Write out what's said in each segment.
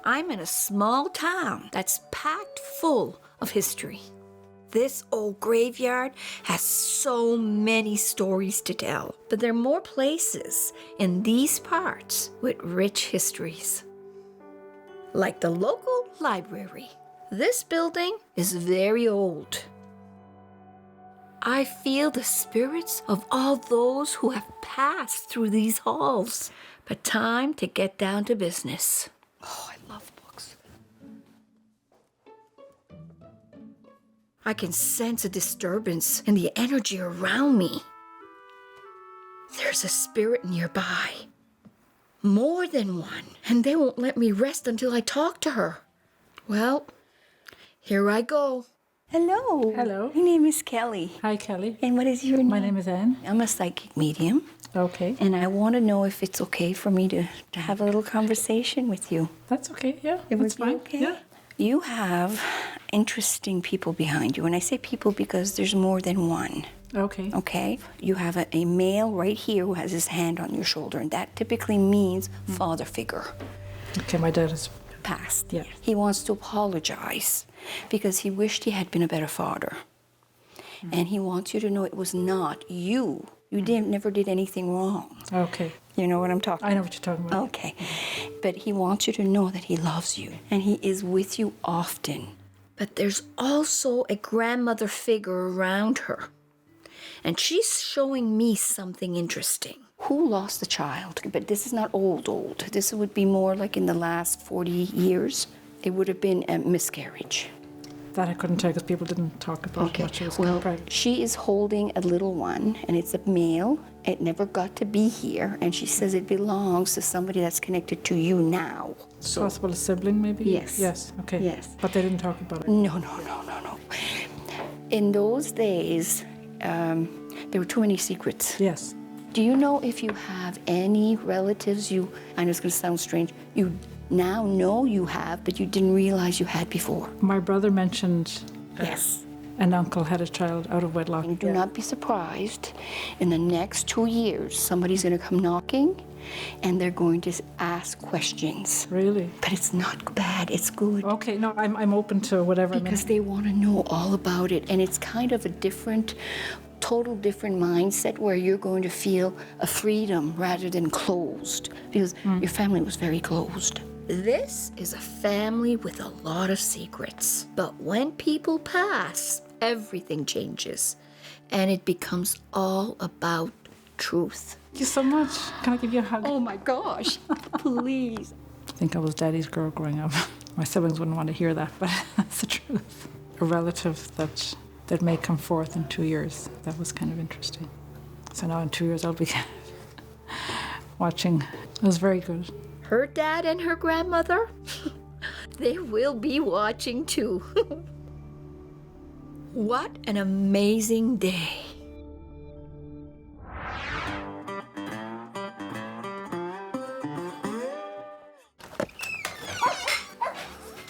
I'm in a small town that's packed full of history. This old graveyard has so many stories to tell, but there are more places in these parts with rich histories. Like the local library. This building is very old. I feel the spirits of all those who have passed through these halls. But time to get down to business. Oh, I love books. I can sense a disturbance in the energy around me. There's a spirit nearby. More than one, and they won't let me rest until I talk to her. Well, here I go. Hello. Hello. My name is Kelley. Hi, Kelley. And what is your name? My name is Anne. I'm a psychic medium. Okay. And I want to know if it's okay for me to have a little conversation with you. That's okay, yeah. It That's would be fine. okay? Yeah. You have interesting people behind you. And I say people because there's more than one. Okay. Okay? You have a male right here who has his hand on your shoulder. And that typically means father figure. Okay, my dad is... Past. Yeah. He wants to apologize because he wished he had been a better father. And he wants you to know it was not you. You never did anything wrong. Okay. You know what I'm talking about? I know what you're talking about. Okay. But he wants you to know that he loves you and he is with you often. But there's also a grandmother figure around her. And she's showing me something interesting. Who lost a child? But this is not old. This would be more like in the last 40 years. It would have been a miscarriage. That I couldn't tell because people didn't talk about Okay, much. It was well, private. she is holding a little one, and it's a male. It never got to be here, and she says it belongs to somebody that's connected to you now. It's possible a sibling, maybe? Yes. Yes, okay. Yes. But they didn't talk about it? No. In those days, there were too many secrets. Yes. Do you know if you have any relatives I know it's going to sound strange, you now know you have, but you didn't realize you had before? My brother mentioned Yes. an uncle had a child out of wedlock. And do not be surprised, in the next 2 years, somebody's going to come knocking, and they're going to ask questions. Really? But it's not bad, it's good. Okay, no, I'm open to whatever. Because they want to know all about it, and it's kind of a total different mindset where you're going to feel a freedom rather than closed, because your family was very closed. This is a family with a lot of secrets. But when people pass, everything changes. And it becomes all about truth. Thank you so much. Can I give you a hug? Oh my gosh, please. I think I was daddy's girl growing up. My siblings wouldn't want to hear that, but that's the truth. A relative that may come forth in 2 years. That was kind of interesting. So now in 2 years I'll be watching. It was very good. Her dad and her grandmother, they will be watching too. What an amazing day.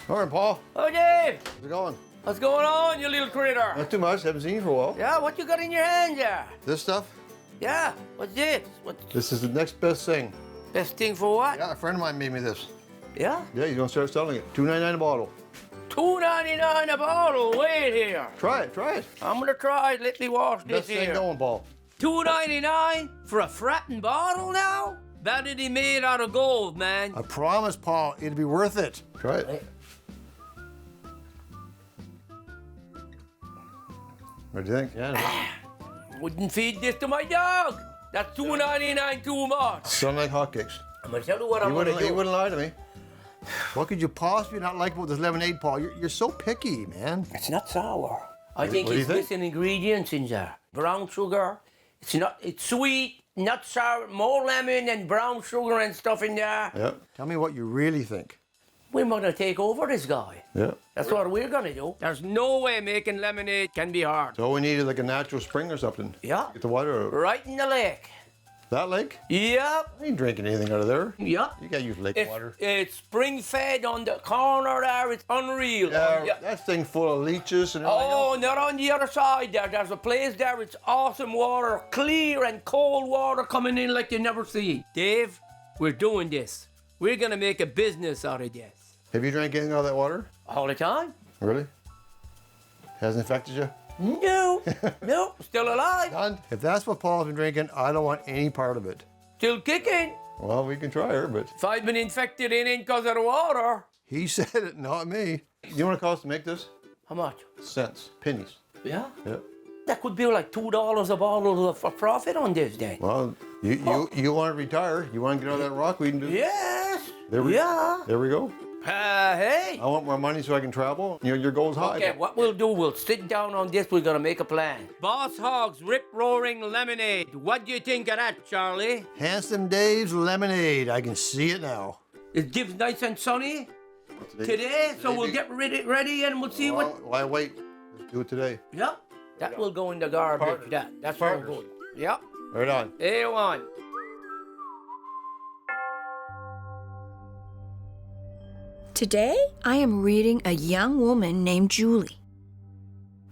Morning, Paul. Oh, Dave! How's it going? What's going on, you little critter? Not too much. Haven't seen you for a while. Yeah, what you got in your hand there? This stuff? Yeah, what's this? What's This is the next best thing. best thing for what? Yeah, a friend of mine made me this. Yeah? Yeah, he's gonna start selling it. $2.99 a bottle. $2.99 a bottle. Wait here. Try it. I'm gonna try it. Let me wash this Best thing here. going, Paul. $2.99 for a fratting bottle now? That it'd be made out of gold, man. I promise, Paul, it'll be worth it. Try it. What do you think? Yeah. Wouldn't feed this to my dog. That's $2.99 too much. Sound like hotcakes. I'm gonna tell you what I'm You gonna wouldn't, do. you wouldn't lie to me. What could you possibly not like about this lemonade, Paul? You're so picky, man. It's not sour. I think what do you it's think? missing ingredients in there. Brown sugar. It's sweet, not sour, more lemon and brown sugar and stuff in there. Yeah. Tell me what you really think. We're gonna take over this guy. Yeah. That's what we're gonna do. There's no way making lemonade can be hard. So all we need is like a natural spring or something. Yeah. Get the water out. Right in the lake. That lake? Yep. I ain't drinking anything out of there. Yep. You gotta use lake water. It's spring fed on the corner there. It's unreal. Yeah, that thing full of leeches and everything Oh, else. not on the other side there. There's a place there. It's awesome water, clear and cold water coming in like you never see. Dave, we're doing this. We're gonna make a business out of this. Have you drank anything out of that water? All the time. Really? Hasn't affected you? No, no, still alive. None. If that's what Paul's been drinking, I don't want any part of it. Still kicking. Well, we can try her, but If I've been infected, it ain't because of the water. he said it, not me. You know what it costs to make this? How much? Cents. Pennies. Yeah? Yep. That could be like $2 a bottle of profit on this then. Well, you want to retire? You want to get out of that rock? We can do. Yes. There we, Yeah. There we go. Hey. I want more money so I can travel. Your goal's high. Okay, what we'll do, we'll sit down on this, we're gonna make a plan. Boss Hogg's rip-roaring lemonade. What do you think of that, Charlie? Handsome Dave's lemonade. I can see it now. It gives nice and sunny today, so we'll get ready and we'll see what... Why wait? Let's do it today. Yep. That will go in the garbage. Partners. That's Partners. all good. Yep. Right on. A1. Today, I am reading a young woman named Julie.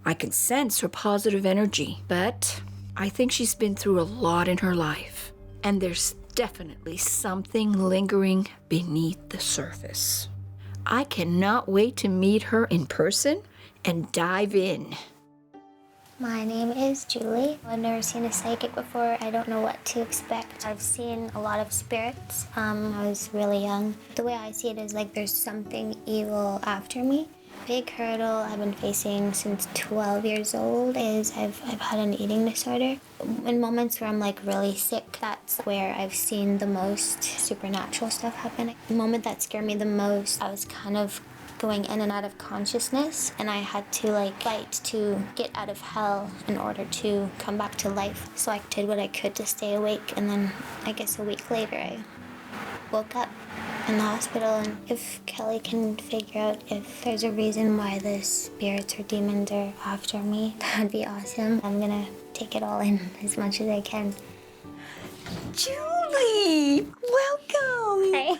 I can sense her positive energy, but I think she's been through a lot in her life, and there's definitely something lingering beneath the surface. I cannot wait to meet her in person and dive in. My name is Julie. I've never seen a psychic before. I don't know what to expect. I've seen a lot of spirits. I was really young. The way I see it is like there's something evil after me. Big hurdle I've been facing since 12 years old is I've had an eating disorder. In moments where I'm like really sick, that's where I've seen the most supernatural stuff happen. The moment that scared me the most, I was kind of going in and out of consciousness, and I had to like fight to get out of hell in order to come back to life. So I did what I could to stay awake, and then I guess a week later I woke up in the hospital. And if Kelley can figure out if there's a reason why the spirits or demons are after me, that'd be awesome. I'm gonna take it all in as much as I can. Julie, welcome. Hi.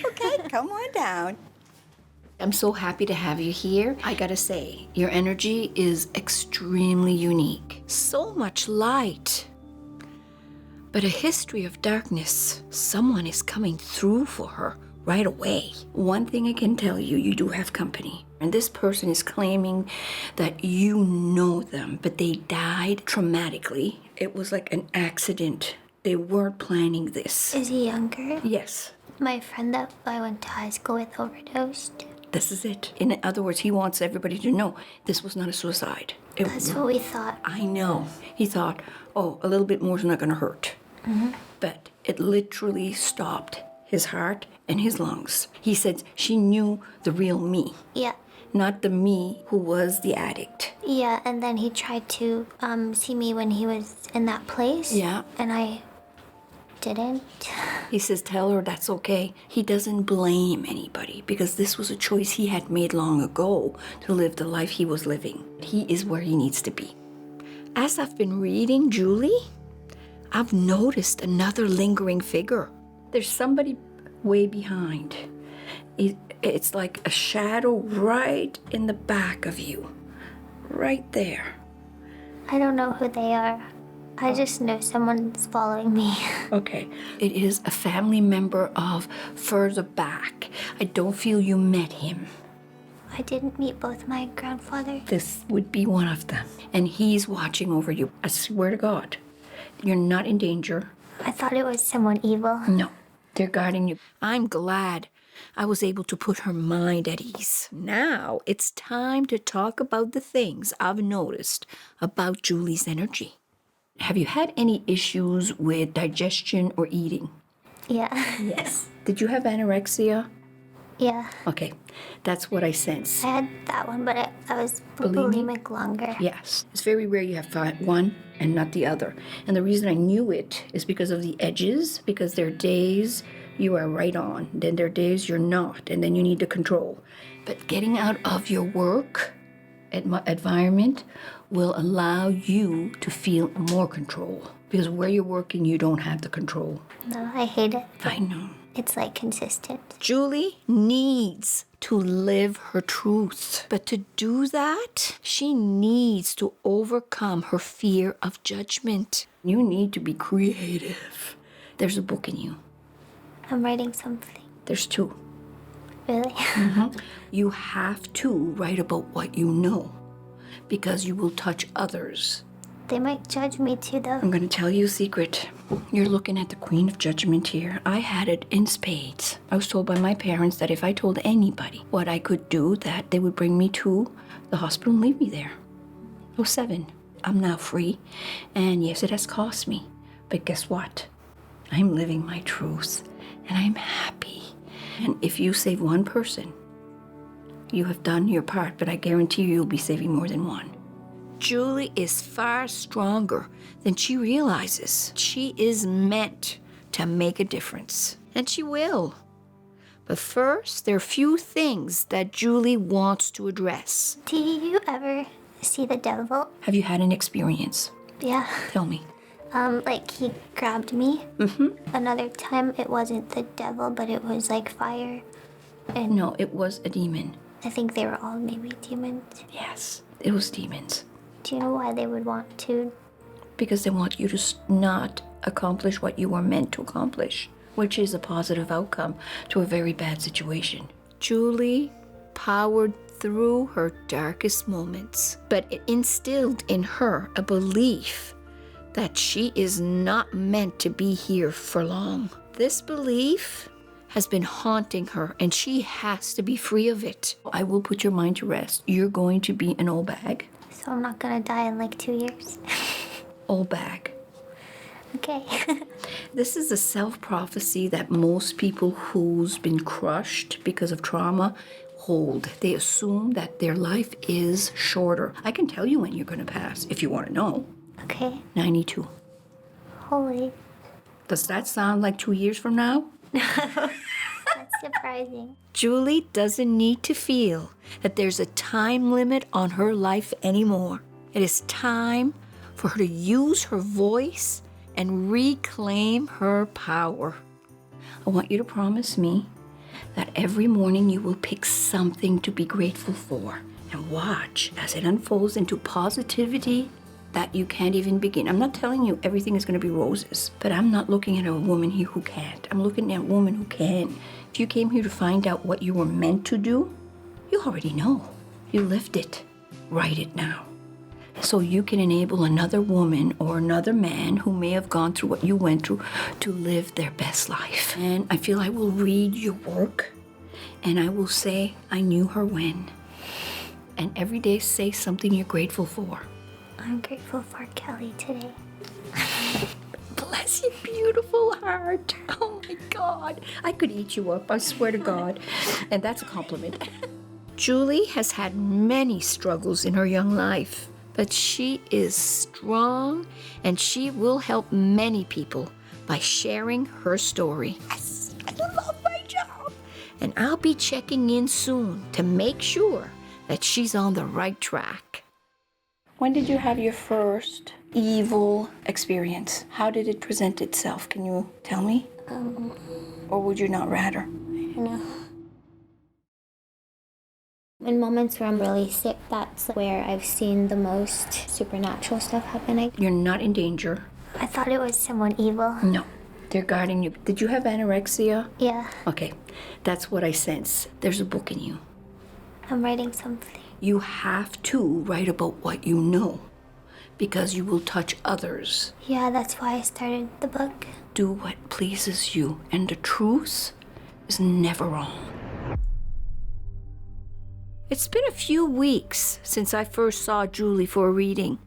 Okay, come on down. I'm so happy to have you here. I gotta say, your energy is extremely unique. So much light. But a history of darkness. Someone is coming through for her right away. One thing I can tell you, you do have company. And this person is claiming that you know them, but they died traumatically. It was like an accident. They weren't planning this. Is he younger? Yes. My friend that I went to high school with overdosed. This is it. In other words, he wants everybody to know this was not a suicide. That's what we thought. I know. He thought, oh, a little bit more is not going to hurt. Mm-hmm. But it literally stopped his heart and his lungs. He said she knew the real me, Yeah. not the me who was the addict. Yeah, and then he tried to see me when he was in that place. Yeah. And I didn't. He says, tell her that's okay. He doesn't blame anybody because this was a choice he had made long ago to live the life he was living. He is where he needs to be. As I've been reading Julie, I've noticed another lingering figure. There's somebody way behind. It's like a shadow right in the back of you. Right there. I don't know who they are. I just know someone's following me. Okay. It is a family member of further back. I don't feel you met him. I didn't meet both my grandfathers. This would be one of them. And he's watching over you. I swear to God. You're not in danger. I thought it was someone evil. No. They're guarding you. I'm glad I was able to put her mind at ease. Now it's time to talk about the things I've noticed about Julie's energy. Have you had any issues with digestion or eating? Yeah. Yes. Did you have anorexia? Yeah. Okay, that's what I sense. I had that one, but I was Bulimic? bulimic longer. Yes. It's very rare you have one and not the other. And the reason I knew it is because of the edges, because there are days you are right on, then there are days you're not, and then you need to control. But getting out of your work environment will allow you to feel more control. Because where you're working, you don't have the control. No, I hate it. I know. It's like consistent. Julie needs to live her truth. But to do that, she needs to overcome her fear of judgment. You need to be creative. There's a book in you. I'm writing something. There's two. Really? You have to write about what you know because you will touch others. They might judge me too, though. I'm going to tell you a secret. You're looking at the Queen of Judgment here. I had it in spades. I was told by my parents that if I told anybody what I could do, that they would bring me to the hospital and leave me there. I was 7. I'm now free. And yes, it has cost me. But guess what? I'm living my truth. And I'm happy. And if you save one person, you have done your part. But I guarantee you, you'll be saving more than one. Julie is far stronger than she realizes. She is meant to make a difference, and she will. But first, there are a few things that Julie wants to address. Do you ever see the devil? Have you had an experience? Yeah. Tell me. Like he grabbed me. Another time it wasn't the devil, but it was like fire. And No, it was a demon. I think they were all maybe demons. Yes, it was demons. Do you know why they would want to? Because they want you to not accomplish what you were meant to accomplish, which is a positive outcome to a very bad situation. Julie powered through her darkest moments, but it instilled in her a belief that she is not meant to be here for long. This belief has been haunting her, and she has to be free of it. I will put your mind to rest. You're going to be an old bag. So I'm not gonna die in like 2 years. Old bag. Okay. This is a self-prophecy that most people who's been crushed because of trauma hold. They assume that their life is shorter. I can tell you when you're going to pass, if you want to know. Okay. 92. Holy. Does that sound like 2 years from now? That's surprising. Julie doesn't need to feel that there's a time limit on her life anymore. It is time for her to use her voice and reclaim her power. I want you to promise me that every morning you will pick something to be grateful for and watch as it unfolds into positivity that you can't even begin. I'm not telling you everything is going to be roses, but I'm not looking at a woman here who can't. I'm looking at a woman who can. If you came here to find out what you were meant to do, you already know. You lived it. Write it now. So you can enable another woman or another man who may have gone through what you went through to live their best life. And I feel I will read your work and I will say, I knew her when. And every day say something you're grateful for. I'm grateful for Kelley today. Bless your beautiful heart. Oh my God. I could eat you up, I swear to God. And that's a compliment. Julie has had many struggles in her young life, but she is strong and she will help many people by sharing her story. Yes, I love my job. And I'll be checking in soon to make sure that she's on the right track. When did you have your first evil experience? How did it present itself? Can you tell me? Or would you not rather? I don't know. In moments where I'm really sick, that's where I've seen the most supernatural stuff happen. You're not in danger. I thought it was someone evil. No, they're guarding you. Did you have anorexia? Yeah, Okay, that's what I sense. There's a book in you. I'm writing something. You have to write about what you know because you will touch others. Yeah, that's why I started the book. Do what pleases you, and the truth is never wrong. It's been a few weeks since I first saw Julie for a reading.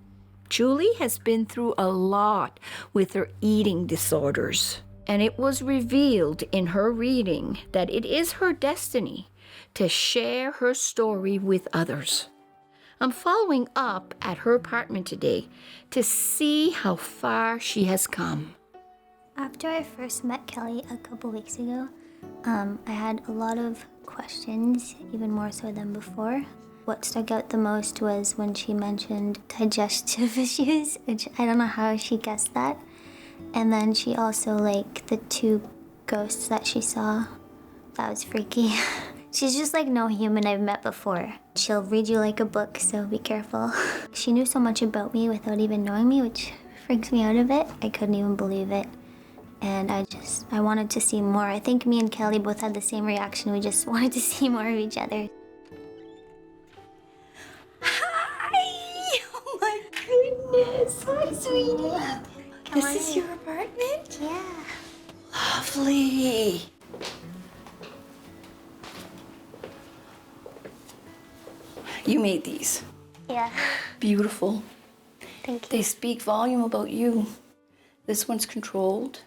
Julie has been through a lot with her eating disorders, and it was revealed in her reading that it is her destiny to share her story with others. I'm following up at her apartment today to see how far she has come. After I first met Kelley a couple weeks ago, I had a lot of questions, even more so than before. What stuck out the most was when she mentioned digestive issues, which I don't know how she guessed that. And then she also, like, the 2 ghosts that she saw. That was freaky. She's just like no human I've met before. She'll read you like a book, so be careful. She knew so much about me without even knowing me, which freaks me out a bit. I couldn't even believe it. And I wanted to see more. I think me and Kelley both had the same reaction. We just wanted to see more of each other. Hi! Oh my goodness! Hi, sweetie. This is your apartment? Yeah. Lovely. You made these. Yeah. Beautiful. Thank you. They speak volume about you. This one's controlled.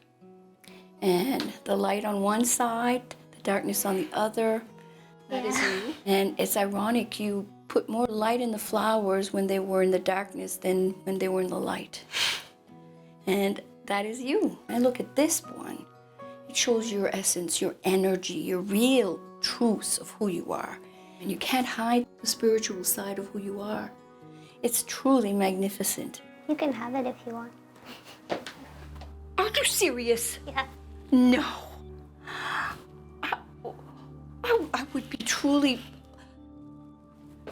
And the light on one side, the darkness on the other. That is you. And it's ironic, you put more light in the flowers when they were in the darkness than when they were in the light. And that is you. And look at this one. It shows your essence, your energy, your real truth of who you are. And you can't hide the spiritual side of who you are. It's truly magnificent. You can have it if you want. Are you serious? Yeah. No. I would be truly...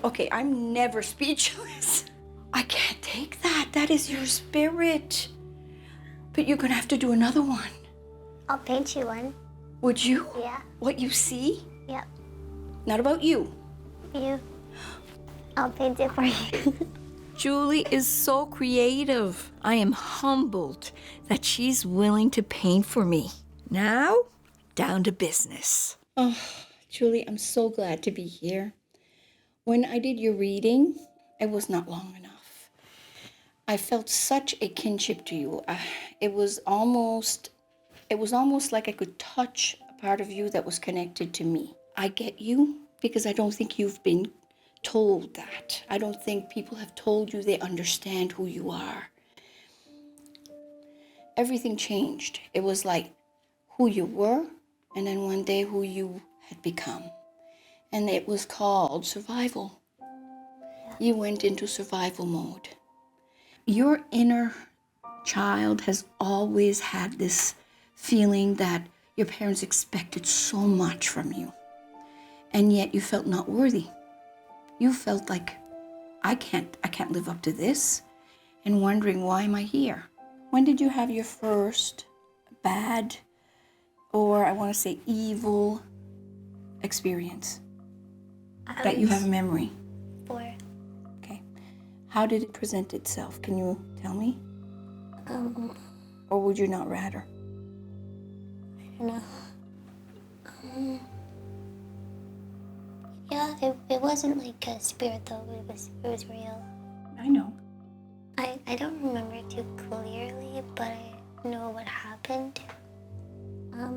Okay, I'm never speechless. I can't take that. That is your spirit. But you're gonna have to do another one. I'll paint you one. Would you? Yeah. What you see? Yep. Not about you. You. I'll paint it for you. Julie is so creative. I am humbled that she's willing to paint for me. Now, down to business. Oh, Julie, I'm so glad to be here. When I did your reading, it was not long enough. I felt such a kinship to you. It was almost like I could touch a part of you that was connected to me. I get you because I don't think you've been told that. I don't think people have told you they understand who you are. Everything changed. It was like who you were, and then one day who you had become. And it was called survival. You went into survival mode. Your inner child has always had this feeling that your parents expected so much from you, and yet you felt not worthy. You felt like, I can't live up to this, and wondering, why am I here? When did you have your first bad, or I want to say evil, experience that you have a memory? 4. Okay. How did it present itself? Can you tell me? Or would you not rather? I don't know. Yeah, it wasn't like a spirit though. It was real. I know. I don't remember it too clearly, but I know what happened. I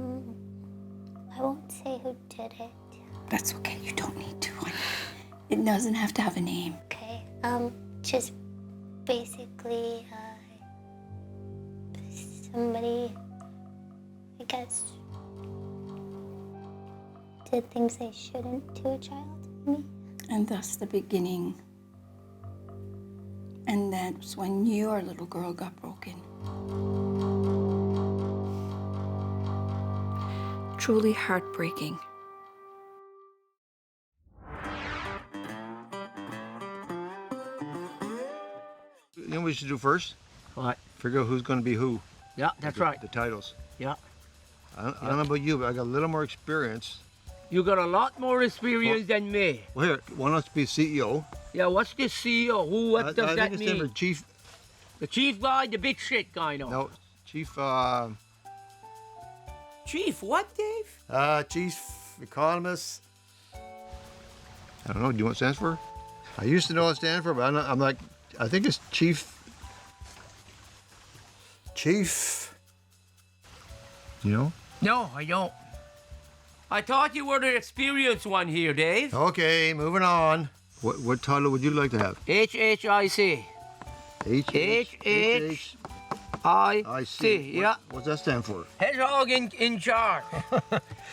won't say who did it. That's okay. You don't need to. It doesn't have to have a name. Okay. Just basically, somebody, I guess, did things they shouldn't to a child, maybe. And thus the beginning. And that's when your little girl got broken. Truly heartbreaking. You know what we should do first? What? Figure out who's going to be who. Yeah, that's right. The titles. Yeah. I don't know about you, but I got a little more experience. You got a lot more experience than me. Well, here, one wants to be CEO. Yeah, what's this CEO? What does I that think it's mean? different. Chief. The chief guy, the big shit guy, no? No, Chief. Chief, what, Dave? Chief Economist. I don't know. Do you know what it stands for? I used to know what it stands for, but I'm like, I think it's Chief. You know? No, I don't. I thought you were the experienced one here, Dave. Okay, moving on. What title would you like to have? HHIC. HHIC, yeah. What's that stand for? Hedgehog in charge.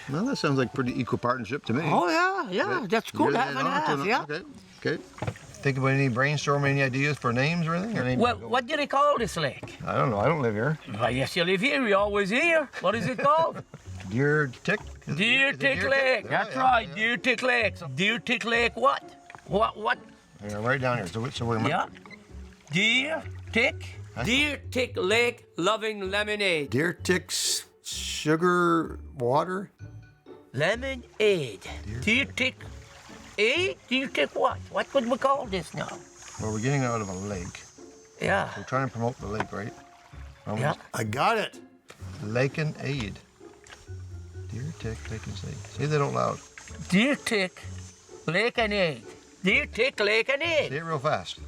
Well, that sounds like pretty equal partnership to me. Oh, yeah. That's good. Half and half, yeah. Okay. Think about any brainstorming, any ideas for names or anything? Or anything? Well, what do they call this lake? I don't know. I don't live here. Well, yes, you live here. You're always here. What is it called? Deer Tick? Deer Tick Lake. That's right, Deer Tick Lake. Deer Tick Lake what? What? Yeah, right down here. So we're Yeah. Deer Tick Deer Tick Lake Loving Lemonade. Deer Tick's sugar water? Lemonade. Deer Tick. Deer Tick what? What would we call this now? Well, we're getting out of a lake. Yeah. We're trying to promote the lake, right? Yeah. I got it. Lake and Aid. Deer Tick Lake and Aid. Say that out loud. Deer Tick Lake and Aid. Deer Tick Lake and Say Aid. it real fast.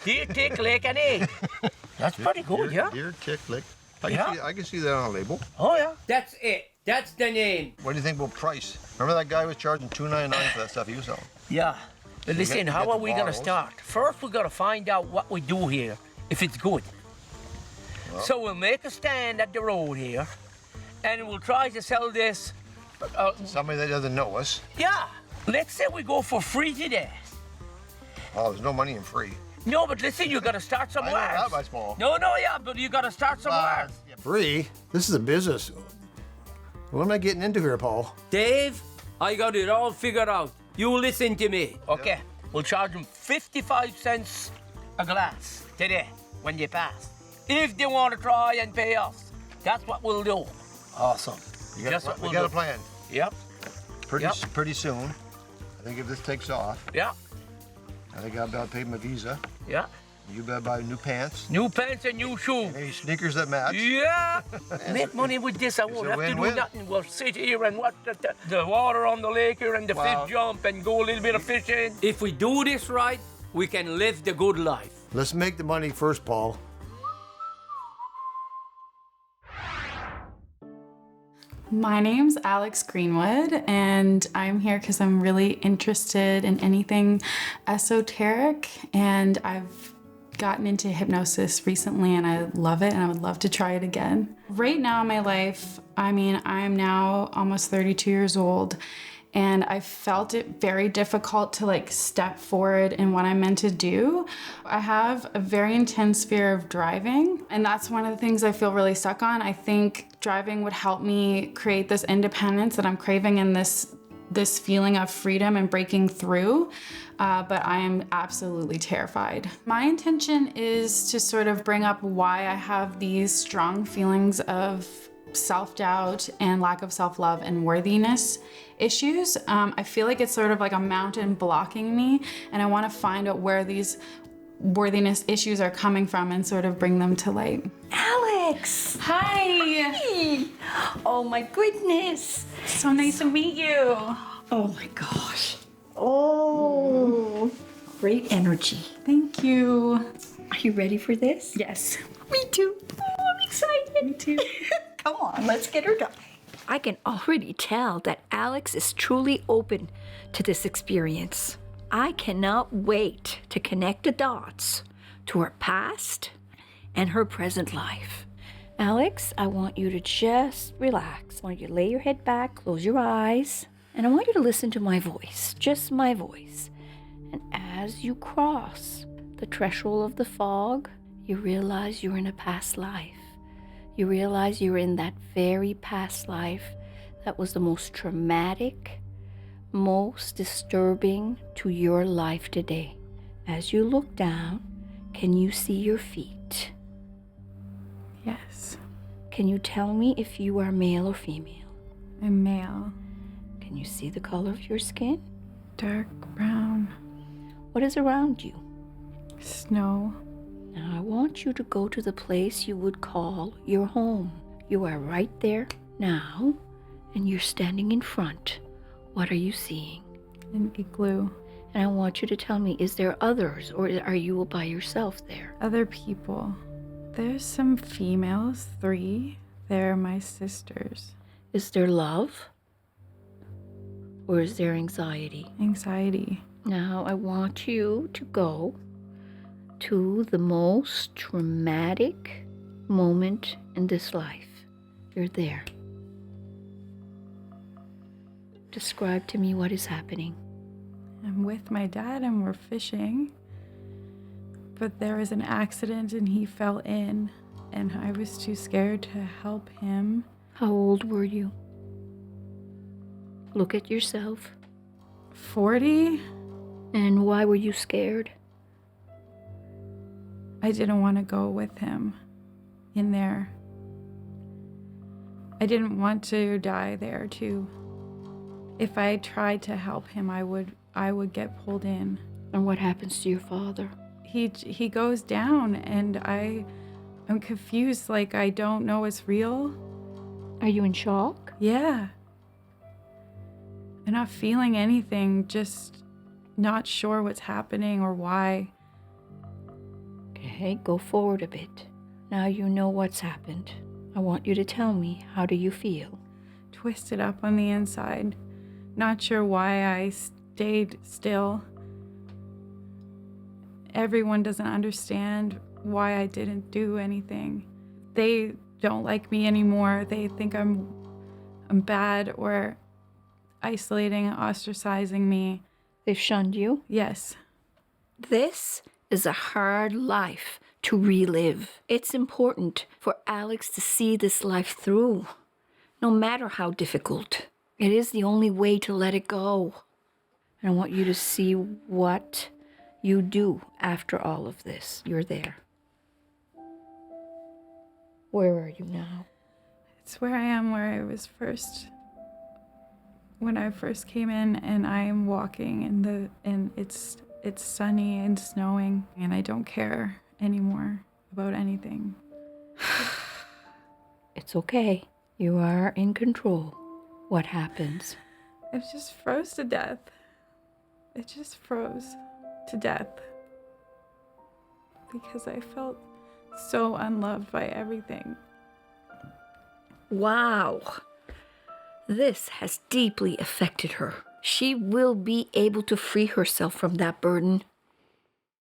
Deer Tick Lake and Aid. That's pretty good, yeah? Deer Tick Lake. Yeah. I can see that on a label. Oh, yeah. That's it. That's the name. What do you think about price? Remember that guy was charging $2.99 for that stuff he was selling? Yeah. But listen, you how get are the we going to bottles. start? First, we got to find out what we do here, if it's good. So we'll make a stand at the road here, and we'll try to sell this. Somebody that doesn't know us. Yeah. Let's say we go for free today. Oh, there's no money in free. No, but listen, you got to start I know somewhere. that much, Paul. No, yeah, but you got to start somewhere. Free? This is a business. What am I getting into here, Paul? Dave, I got it all figured out. You listen to me. Okay, we'll charge them 55 cents a glass today when they pass. If they want to try and pay us, that's what we'll do. Awesome. We got, That's a, what we we'll got do. a plan. Yep, Pretty soon. I think if this takes off, yeah, I think I'll about pay my visa. yeah. You better buy new pants. New pants and new shoes. Maybe sneakers that match. Yeah, make money with this. I won't a have to do win-win. nothing. We'll sit here and watch the water on the lake here and the Wow. fish jump and go a little bit of fishing. If we do this right, we can live the good life. Let's make the money first, Paul. My name's Alex Greenwood, and I'm here because I'm really interested in anything esoteric, and I've gotten into hypnosis recently and I love it and I would love to try it again. Right now in my life, I'm now almost 32 years old, and I felt it very difficult to step forward in what I'm meant to do. I have a very intense fear of driving, and that's one of the things I feel really stuck on. I think driving would help me create this independence that I'm craving and this feeling of freedom and breaking through, but I am absolutely terrified. My intention is to sort of bring up why I have these strong feelings of self-doubt and lack of self-love and worthiness issues. I feel like it's sort of like a mountain blocking me, and I want to find out where these worthiness issues are coming from and sort of bring them to light. Alex! Hi! Hey! Oh my goodness! So nice to meet you. Oh my gosh. Oh, great energy. Thank you. Are you ready for this? Yes. Me too. Oh, I'm excited. Me too. Come on, let's get her done. I can already tell that Alex is truly open to this experience. I cannot wait to connect the dots to her past and her present life. Alex, I want you to just relax. I want you to lay your head back, close your eyes, and I want you to listen to my voice, just my voice. And as you cross the threshold of the fog, you realize you're in a past life. You realize you're in that very past life that was the most traumatic, most disturbing to your life today. As you look down, can you see your feet? Yes. Can you tell me if you are male or female? I'm male. Can you see the color of your skin? Dark brown. What is around you? Snow. Now I want you to go to the place you would call your home. You are right there now, and you're standing in front. What are you seeing? An igloo. And I want you to tell me, is there others, or are you by yourself there? Other people. There's some females, 3. They're my sisters. Is there love, or is there anxiety? Anxiety. Now I want you to go to the most traumatic moment in this life. You're there. Describe to me what is happening. I'm with my dad and we're fishing. But there was an accident and he fell in, and I was too scared to help him. How old were you? Look at yourself. 40? And why were you scared? I didn't want to go with him in there. I didn't want to die there too. If I tried to help him, I would get pulled in. And what happens to your father? He goes down, and I'm confused, like I don't know it's real. Are you in shock? Yeah. I'm not feeling anything, just not sure what's happening or why. Okay, go forward a bit. Now you know what's happened. I want you to tell me, how do you feel? Twisted up on the inside. Not sure why I stayed still. Everyone doesn't understand why I didn't do anything. They don't like me anymore. They think I'm bad or isolating, ostracizing me. They've shunned you? Yes. This is a hard life to relive. It's important for Alex to see this life through, no matter how difficult. It is the only way to let it go. And I want you to see what you do after all of this. You're there. Where are you now? It's where I am, where I was first, when I first came in, and I am walking and it's sunny and snowing, and I don't care anymore about anything. It's okay. You are in control. What happens? It just froze to death. It just froze to death. Because I felt so unloved by everything. Wow. This has deeply affected her. She will be able to free herself from that burden.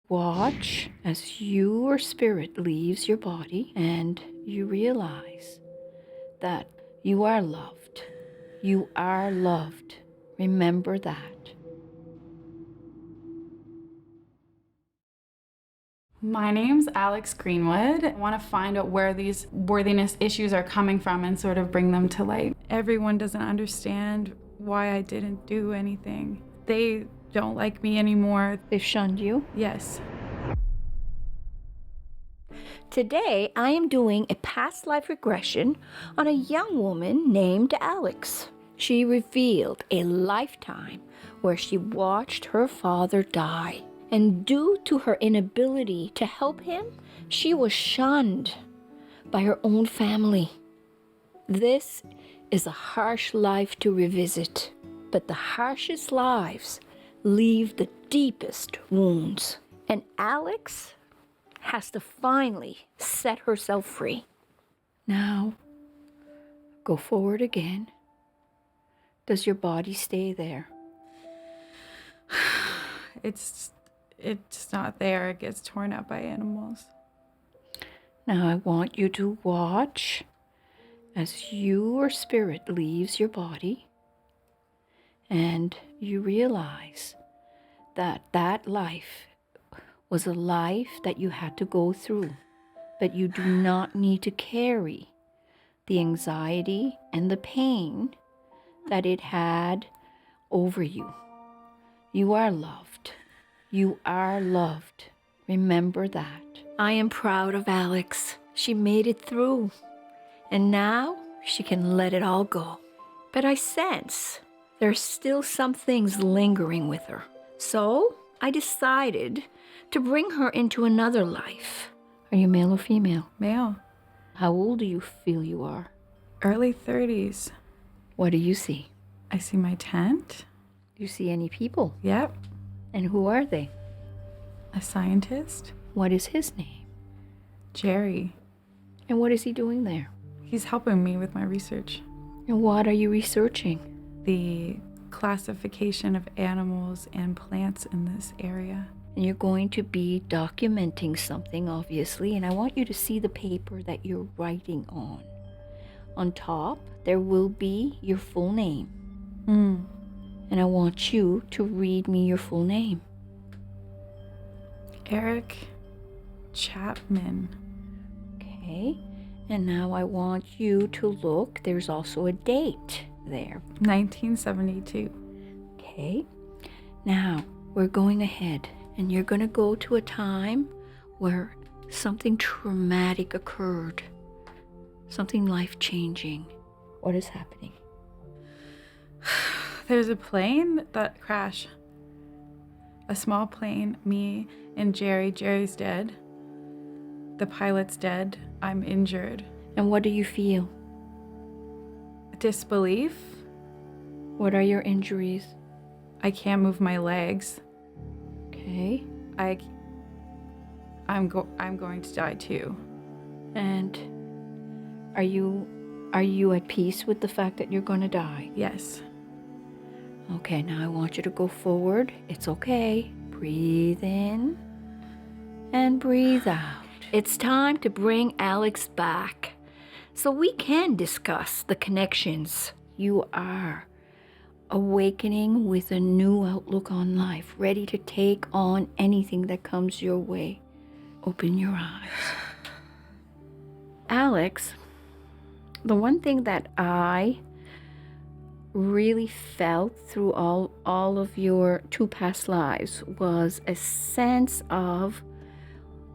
Watch as your spirit leaves your body and you realize that you are loved. You are loved. Remember that. My name's Alex Greenwood. I want to find out where these worthiness issues are coming from and sort of bring them to light. Everyone doesn't understand why I didn't do anything. They don't like me anymore. They've shunned you? Yes. Today, I am doing a past life regression on a young woman named Alex. She revealed a lifetime where she watched her father die. And due to her inability to help him, she was shunned by her own family. This is a harsh life to revisit, but the harshest lives leave the deepest wounds. And Alex has to finally set herself free. Now, go forward again. Does your body stay there? It's not there. It gets torn up by animals. Now I want you to watch as your spirit leaves your body and you realize that that life was a life that you had to go through, but you do not need to carry the anxiety and the pain that it had over you. You are loved. You are loved. Remember that. I am proud of Alex. She made it through. And now she can let it all go. But I sense there's still some things lingering with her. So I decided to bring her into another life. Are you male or female? Male. How old do you feel you are? Early 30s. What do you see? I see my tent. Do you see any people? Yep. And who are they? A scientist. What is his name? Jerry. And what is he doing there? He's helping me with my research. And what are you researching? The classification of animals and plants in this area. And you're going to be documenting something, obviously, and I want you to see the paper that you're writing on. On top, there will be your full name. And I want you to read me your full name. Eric Chapman. Okay. And now I want you to look. There's also a date there. 1972. Okay. Now, we're going ahead. And you're going to go to a time where something traumatic occurred, something life-changing. What is happening? There's a plane that crashed. A small plane, me and Jerry. Jerry's dead. The pilot's dead. I'm injured. And what do you feel? Disbelief. What are your injuries? I can't move my legs. Okay. I'm going to die too. And are you at peace with the fact that you're going to die? Yes. Okay, now I want you to go forward. It's okay. Breathe in and breathe out. It's time to bring Alex back so we can discuss the connections. You are awakening with a new outlook on life, ready to take on anything that comes your way. Open your eyes. Alex, the one thing that I really felt through all of your 2 past lives was a sense of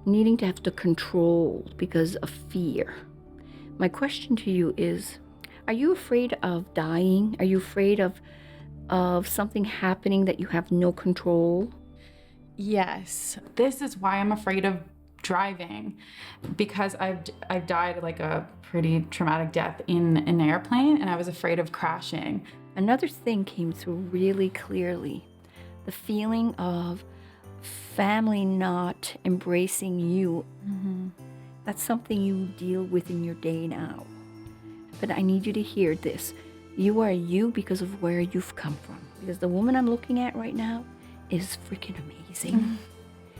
needing to have the control because of fear. My question to you is, are you afraid of dying? Are you afraid of something happening that you have no control? Yes. This is why I'm afraid of driving, because I've died like a pretty traumatic death in an airplane, and I was afraid of crashing. Another thing came through really clearly. The feeling of family not embracing you. Mm-hmm. That's something you deal with in your day now. But I need you to hear this. You are you because of where you've come from. Because the woman I'm looking at right now is freaking amazing. Mm-hmm.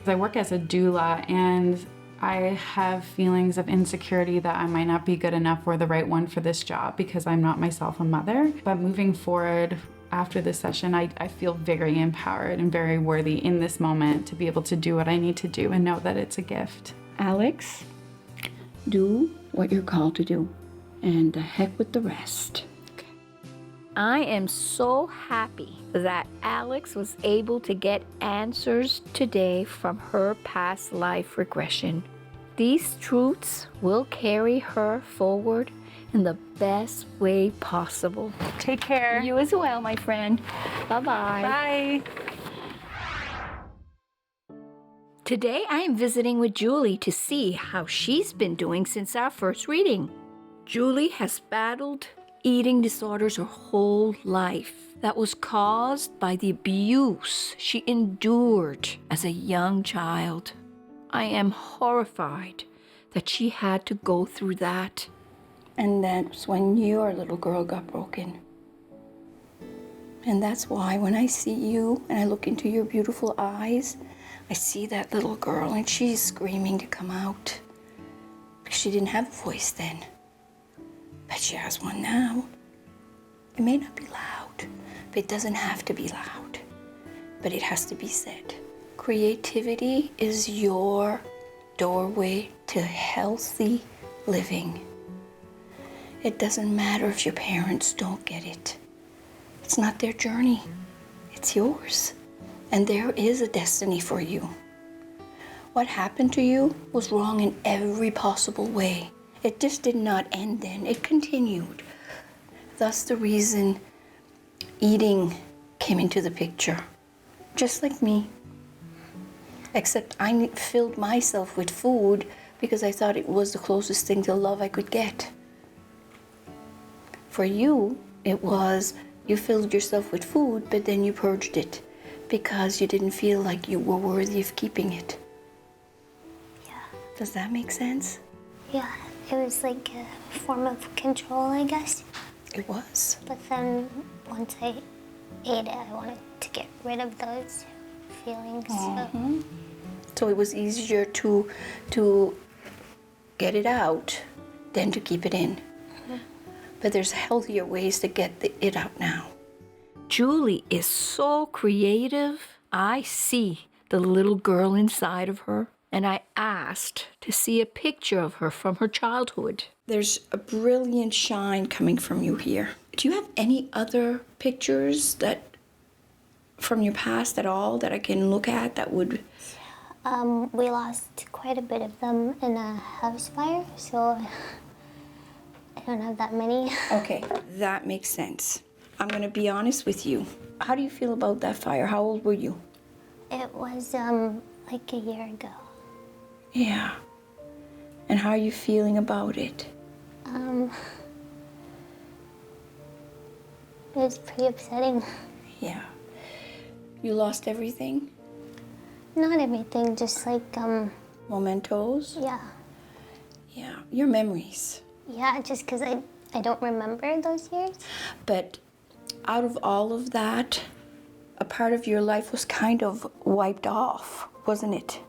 I work as a doula, and I have feelings of insecurity that I might not be good enough or the right one for this job because I'm not myself a mother. But moving forward after this session, I feel very empowered and very worthy in this moment to be able to do what I need to do and know that it's a gift. Alex, do what you're called to do, and the heck with the rest. I am so happy that Alex was able to get answers today from her past life regression. These truths will carry her forward in the best way possible. Take care. You as well, my friend. Bye-bye. Bye. Today I am visiting with Julie to see how she's been doing since our first reading. Julie has battled eating disorders her whole life that was caused by the abuse she endured as a young child. I am horrified that she had to go through that. And that's when your little girl got broken. And that's why when I see you and I look into your beautiful eyes, I see that little girl and she's screaming to come out. Because she didn't have a voice then. But she has one now. It may not be loud, but it doesn't have to be loud. But it has to be said. Creativity is your doorway to healthy living. It doesn't matter if your parents don't get it. It's not their journey. It's yours. And there is a destiny for you. What happened to you was wrong in every possible way. It just did not end then. It continued. Thus the reason eating came into the picture. Just like me. Except I filled myself with food because I thought it was the closest thing to love I could get. For you, it was you filled yourself with food, but then you purged it because you didn't feel like you were worthy of keeping it. Yeah. Does that make sense? Yeah. It was like a form of control, I guess. It was. But then once I ate it, I wanted to get rid of those feelings. So it was easier to get it out than to keep it in. But there's healthier ways to get it out now. Julie is so creative. I see the little girl inside of her. And I asked to see a picture of her from her childhood. There's a brilliant shine coming from you here. Do you have any other pictures that from your past at all that I can look at that would... We lost quite a bit of them in a house fire, so I don't have that many. Okay, that makes sense. I'm gonna be honest with you. How do you feel about that fire? How old were you? It was like a year ago. Yeah. And how are you feeling about it? It was pretty upsetting. Yeah. You lost everything? Not everything, just like Mementos? yeah. Yeah. Your memories. Yeah, just because I don't remember those years. But out of all of that, a part of your life was kind of wiped off, wasn't it?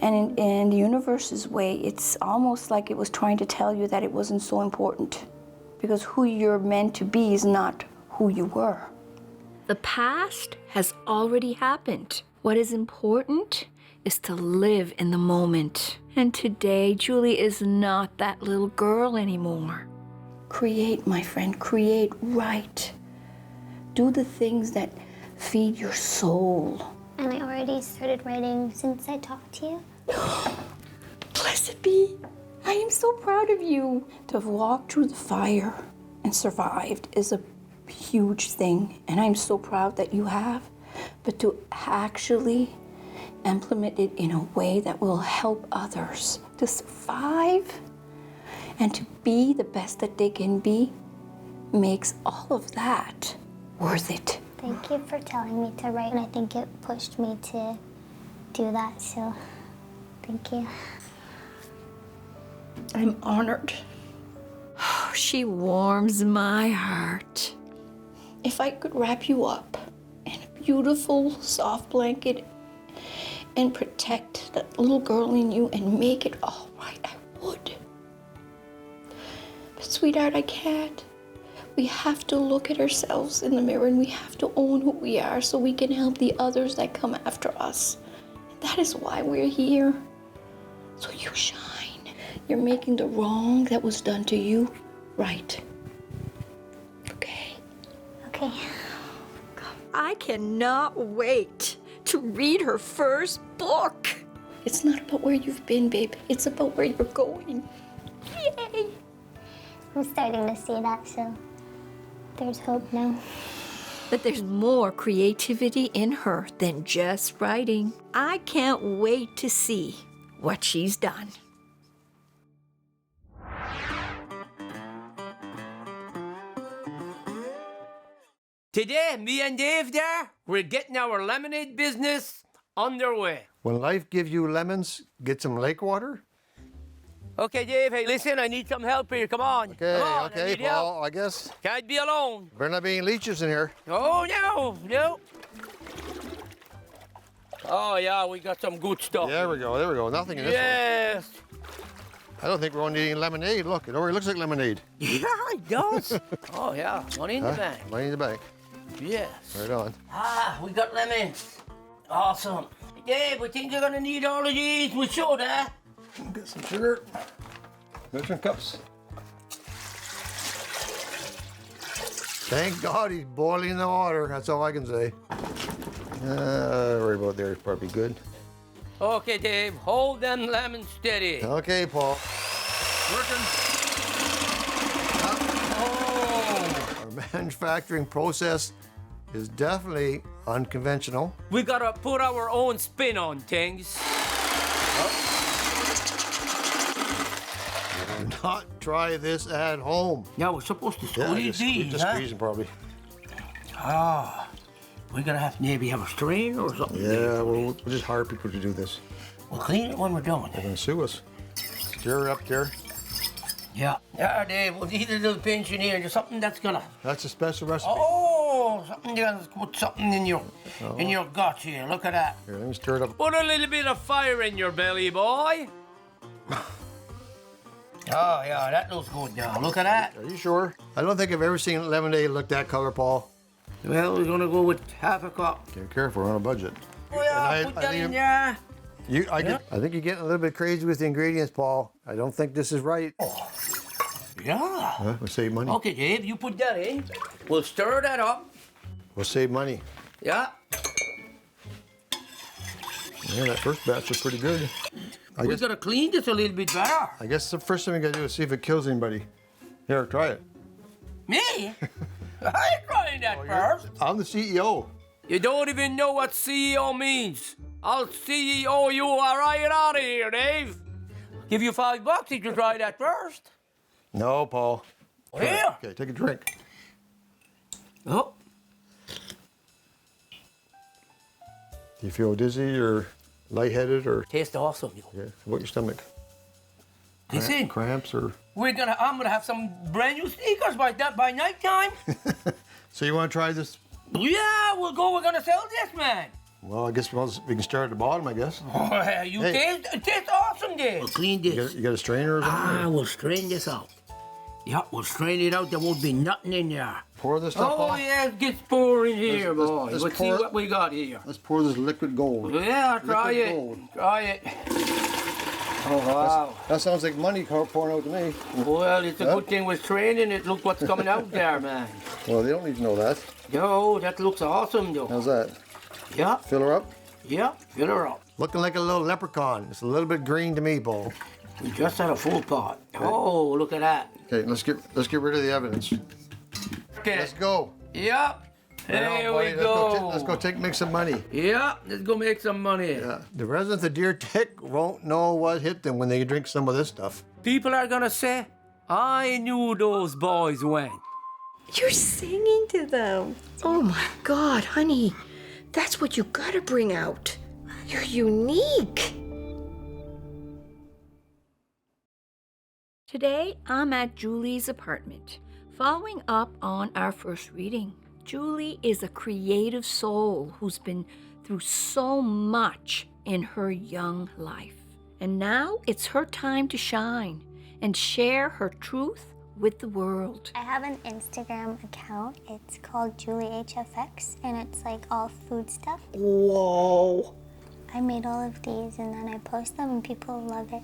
And in the universe's way, it's almost like it was trying to tell you that it wasn't so important. Because who you're meant to be is not who you were. The past has already happened. What is important is to live in the moment. And today, Julie is not that little girl anymore. Create, my friend, create right. Do the things that feed your soul. And I already started writing since I talked to you. Blessed be. I am so proud of you. To have walked through the fire and survived is a huge thing, and I'm so proud that you have. But to actually implement it in a way that will help others to survive and to be the best that they can be makes all of that worth it. Thank you for telling me to write, and I think it pushed me to do that, so thank you. I'm honored. She warms my heart. If I could wrap you up in a beautiful, soft blanket and protect that little girl in you and make it all right, I would. But sweetheart, I can't. We have to look at ourselves in the mirror and we have to own who we are so we can help the others that come after us. And that is why we're here. So you shine. You're making the wrong that was done to you right. Okay? Okay. I cannot wait to read her first book. It's not about where you've been, babe. It's about where you're going. Yay! I'm starting to see that, so there's hope now. But there's more creativity in her than just writing. I can't wait to see what she's done. Today, me and Dave there, we're getting our lemonade business underway. When life gives you lemons, get some lake water. Okay, Dave, hey, listen, I need some help here. Come on. Okay, Come on, I okay, need help. Paul, I guess. Can't be alone. Better not be any leeches in here. Oh, no. Oh, yeah, we got some good stuff. There we go. Nothing in this Yes. one. I don't think we're only eating lemonade. Look, it already looks like lemonade. Yeah, it does. Oh, yeah, money in the bank. Money in the bank. Yes. Right on. We got lemons. Awesome. Dave, we think you're gonna need all of these with soda. Get some sugar. Measuring cups. Thank God he's boiling the water. That's all I can say. Right about there is probably good. Okay, Dave, hold them lemons steady. Okay, Paul. Working. Our manufacturing process is definitely unconventional. We gotta put our own spin on things. Do not try this at home. Yeah, we're supposed to squeeze these, just huh? squeezing probably. We're gonna have to maybe have a strain or something. Yeah, we'll just hire people to do this. We'll clean it when we're done. They're gonna sue us. Stir it up there. Yeah. Yeah, Dave, we'll need a little pinch in here. Just something that's gonna... That's a special recipe. Oh, something gonna put something in your gut here. Look at that. Here, let me stir it up. Put a little bit of fire in your belly, boy. Oh, yeah, that looks good now. Look at that. Are you sure? I don't think I've ever seen lemonade look that color, Paul. Well, we're gonna go with half a cup. Get careful, we're on a budget. Oh, yeah, put that in there. I think you're getting a little bit crazy with the ingredients, Paul. I don't think this is right. Yeah. We'll save money. Okay, Dave, you put that in. We'll stir that up. We'll save money. Yeah. Yeah, that first batch was pretty good. We gotta clean this a little bit better. I guess the first thing we gotta do is see if it kills anybody. Here, try it. Me? I ain't trying that first. I'm the CEO. You don't even know what CEO means. I'll CEO you right out of here, Dave. Give you $5 if you try that first. No, Paul. Here. Okay, take a drink. Oh. Do you feel dizzy or lightheaded or Tastes awesome, you. yeah? How about your stomach? Listen, Cramps or? I'm gonna have some brand new sneakers by nighttime. So you want to try this? Yeah, we're gonna sell this, man. Well, I guess we can start at the bottom, I guess. Oh, it tastes awesome, Dave. We'll clean this. You got a strainer or something? We'll strain this out. Yeah, we'll strain it out. There won't be nothing in there. Pour this stuff Oh, off. yeah, it gets poured in here, boy. let's Let's see pour it. what we got here. Let's pour this liquid gold. Yeah, try Liquid it. gold. Try it. Oh, wow. That sounds like money pouring out to me. Well, it's a Yeah. good thing we're training it. Look what's coming out there, man. Well, they don't need to know that. Yo, that looks awesome, though. How's that? Yeah, Fill her up? yeah, fill her up. Looking like a little leprechaun. It's a little bit green to me, Paul. We just had a full pot. Oh, look at that. Okay, let's get rid of the evidence. Okay. Let's go. Yep. Now, Here buddy, we go. Let's go make some money. Yeah, let's go make some money. Yeah. The residents of Deer Tick won't know what hit them when they drink some of this stuff. People are gonna say, I knew those boys went. You're singing to them. Oh my God, honey. That's what you gotta bring out. You're unique. Today, I'm at Julie's apartment, following up on our first reading. Julie is a creative soul who's been through so much in her young life. And now it's her time to shine and share her truth with the world. I have an Instagram account. It's called JulieHFX, and it's like all food stuff. Whoa. I made all of these, and then I post them, and people love it.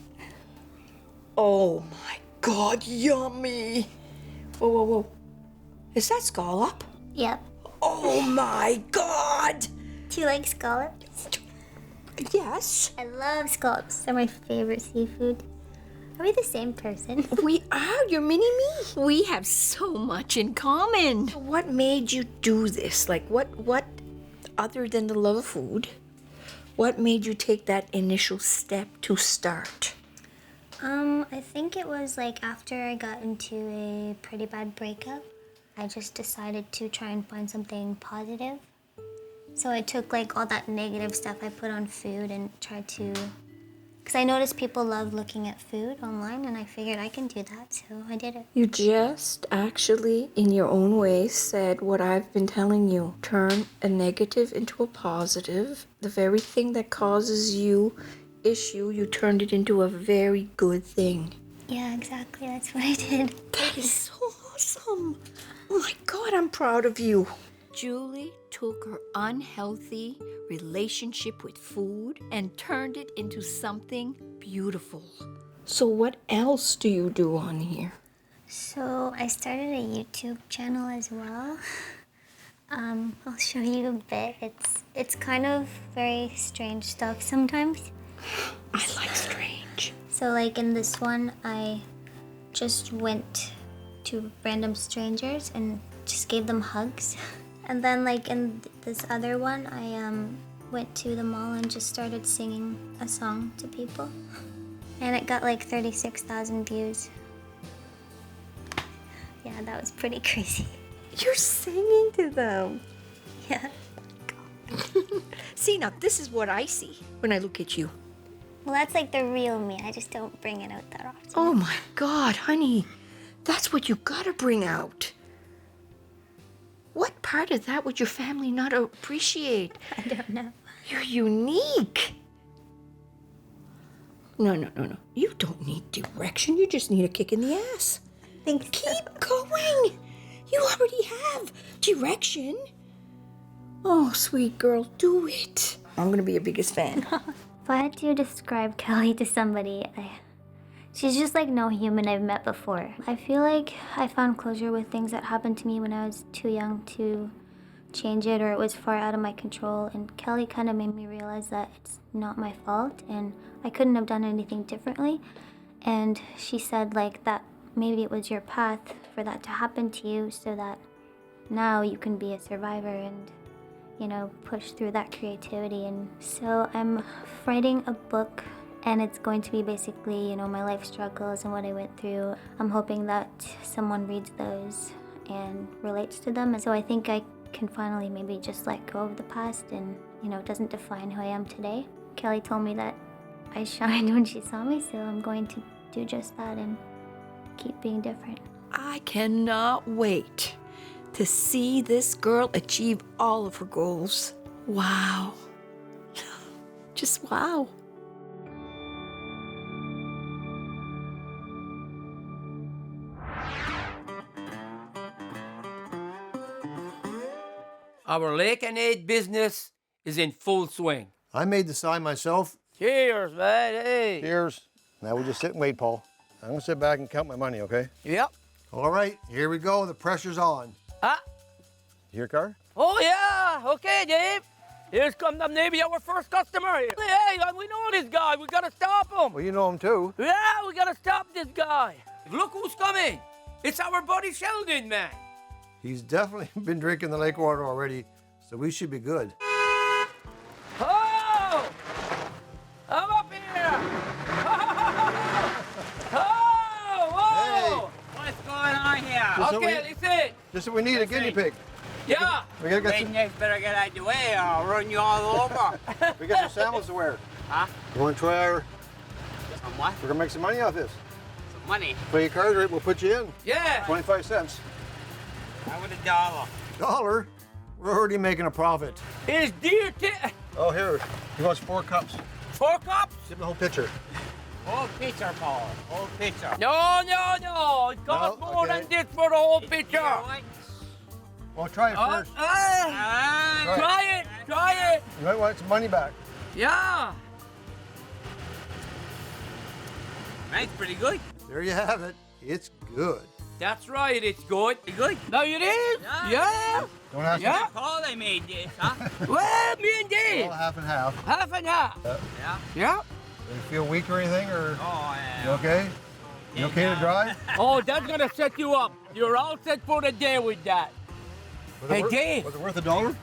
Oh my God, yummy. Whoa, whoa, whoa. Is that scallop? Yep. Oh my God. Do you like scallops? Yes. I love scallops. They're my favorite seafood. Are we the same person? We are, you're mini-me. We have so much in common. What made you do this? Like what, other than the love of food, what made you take that initial step to start? I think it was like after I got into a pretty bad breakup, I just decided to try and find something positive. So I took like all that negative stuff I put on food and tried to, because I noticed people love looking at food online, and I figured I can do that, so I did it. You just actually, in your own way, said what I've been telling you. Turn a negative into a positive. The very thing that causes you issue, you turned it into a very good thing. Yeah, exactly. That's what I did. That is so awesome. Oh my God, I'm proud of you. Julie took her unhealthy relationship with food and turned it into something beautiful. So what else do you do on here? So I started a YouTube channel as well. I'll show you a bit. It's kind of very strange stuff sometimes. I like strange. So like in this one, I just went to random strangers and just gave them hugs. And then like in this other one, I went to the mall and just started singing a song to people. And it got like 36,000 views. Yeah, that was pretty crazy. You're singing to them. Yeah. See, now this is what I see when I look at you. Well, that's like the real me. I just don't bring it out that often. Oh my God, honey. That's what you gotta bring out. What part of that would your family not appreciate? I don't know. You're unique. No. You don't need direction. You just need a kick in the ass. Thanks. Keep going. You already have direction. Oh, sweet girl, do it. I'm gonna be your biggest fan. If I had to describe Kelley to somebody, she's just like no human I've met before. I feel like I found closure with things that happened to me when I was too young to change it, or it was far out of my control. And Kelley kind of made me realize that it's not my fault and I couldn't have done anything differently. And she said like that maybe it was your path for that to happen to you, so that now you can be a survivor and, you know, push through that creativity. And so I'm writing a book, and it's going to be basically, you know, my life struggles and what I went through. I'm hoping that someone reads those and relates to them. And so I think I can finally maybe just let go of the past, and, you know, it doesn't define who I am today. Kelley told me that I shined when she saw me, so I'm going to do just that and keep being different. I cannot wait to see this girl achieve all of her goals. Wow. Just wow. Our Lake and Aid business is in full swing. I made the sign myself. Cheers, man. Hey. Cheers. Now we'll just sit and wait, Paul. I'm gonna sit back and count my money, okay? Yep. All right, here we go. The pressure's on. Ah. Your car? Oh, yeah. Okay, Dave. Here's come maybe our first customer here. Hey, we know this guy. We gotta stop him. Well, you know him too. Yeah, we gotta stop this guy. Look who's coming. It's our buddy Sheldon, man. He's definitely been drinking the lake water already, so we should be good. Oh! I'm up here. Oh! Whoa! What's going on here? Just so Okay, listen. Just so we need a guinea pig. Yeah. We gotta get Rednecks better get out of the way or I'll run you all over. we got some samples to wear. Huh? You wanna try our, Some what? we're gonna make some money off this. Some money. Play your cards right, we'll put you in. Yeah. 25 cents. I want $1. $1? We're already making a profit. It's dear Oh, here. He wants 4 cups. 4 cups? Give him the whole pitcher. Whole picture, Paul. Whole picture. No, no, no. It costs No, more okay. than this for the whole picture. You know what? Well, try it first. Try it. Try it. You might want some money back. Yeah. That's pretty good. There you have it. It's good. That's right. It's good. Pretty good. No, it is. Yeah. Don't ask Yeah. Paul, I made this, huh? Well, me and me. Dave. Well, half and half. Half and half. Yeah. Yeah. Do you feel weak or anything, or Oh, you okay? You okay to drive? Oh, that's gonna set you up. You're all set for the day with that. Was it Hey, worth- Dave. Was it worth $1?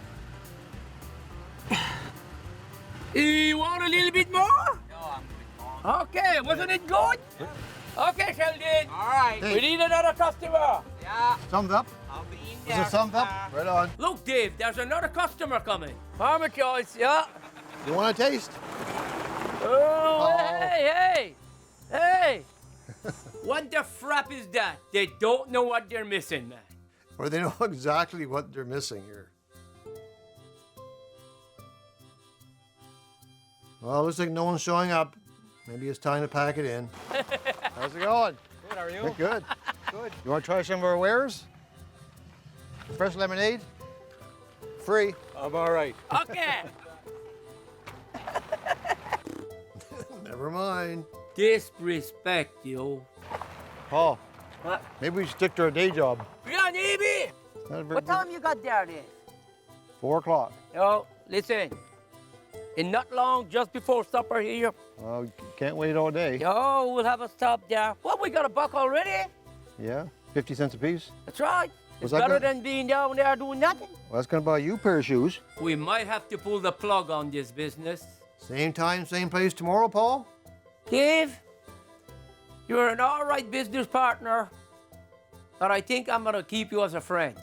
You want a little bit more? No, I'm good, Paul. Okay, wasn't it good? Okay, Sheldon. All right. We need another customer. Yeah, Thumbs up? I'll be in Was there. it thumbs up? Right on. Look, Dave, there's another customer coming. Farmer choice, yeah. You want a taste? Oh, Oh. hey. What the frap is that? They don't know what they're missing, man. Or they know exactly what they're missing here. Well, looks like no one's showing up. Maybe it's time to pack it in. How's it going? Good, are you? Good. Good. You want to try some of our wares? Fresh lemonade? Free. I'm all right. Okay. Never mind. Disrespect, yo. Paul, What? maybe we should stick to our day job. Yeah, maybe. Not a very What time you got there, then? 4 o'clock. Yo, listen. In not long, just before supper here, Well, can't wait all day. yo, we'll have a stop there. What, we got a buck already? Yeah, 50 cents a piece. That's right. Was It's that better good? than being down there doing nothing. Well, that's gonna buy you a pair of shoes. We might have to pull the plug on this business. Same time, same place tomorrow, Paul? Dave, you're an all right business partner, but I think I'm gonna keep you as a friend.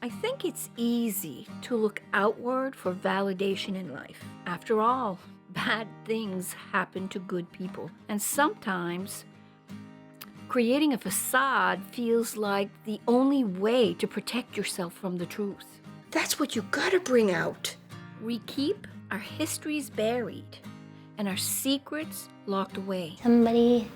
I think it's easy to look outward for validation in life. After all, bad things happen to good people. And sometimes creating a facade feels like the only way to protect yourself from the truth. That's what you gotta bring out. We keep our histories buried and our secrets locked away. Somebody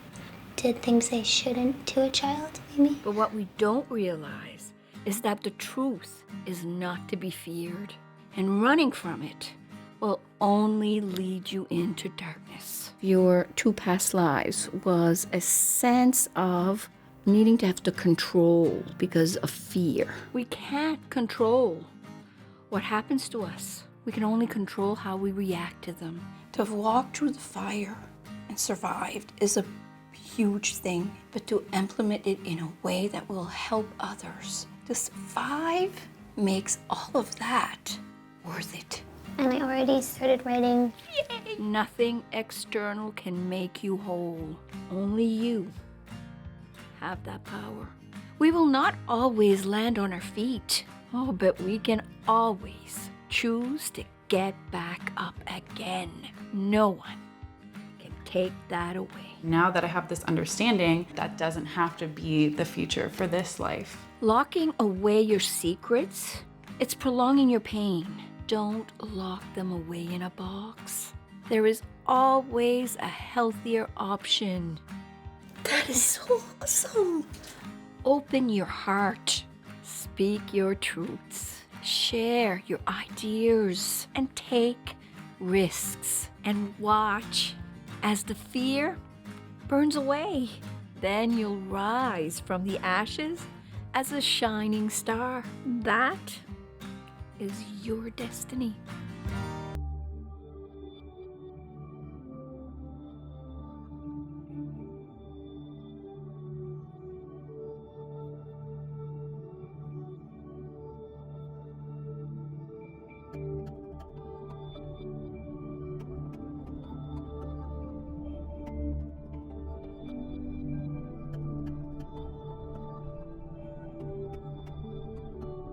did things they shouldn't to a child, maybe. But what we don't realize is that the truth is not to be feared, and running from it will only lead you into darkness. your 2 past lives was a sense of needing to have to control because of fear. We can't control what happens to us. We can only control how we react to them. To have walked through the fire and survived is a huge thing, but to implement it in a way that will help others to survive makes all of that worth it. And I already started writing. Yay! Nothing external can make you whole. Only you have that power. We will not always land on our feet. Oh, but we can always choose to get back up again. No one can take that away. Now that I have this understanding, that doesn't have to be the future for this life. Locking away your secrets, it's prolonging your pain. Don't lock them away in a box. There is always a healthier option. That is so awesome. Open your heart. Speak your truths. Share your ideas and take risks. And watch as the fear burns away. Then you'll rise from the ashes as a shining star. That is your destiny.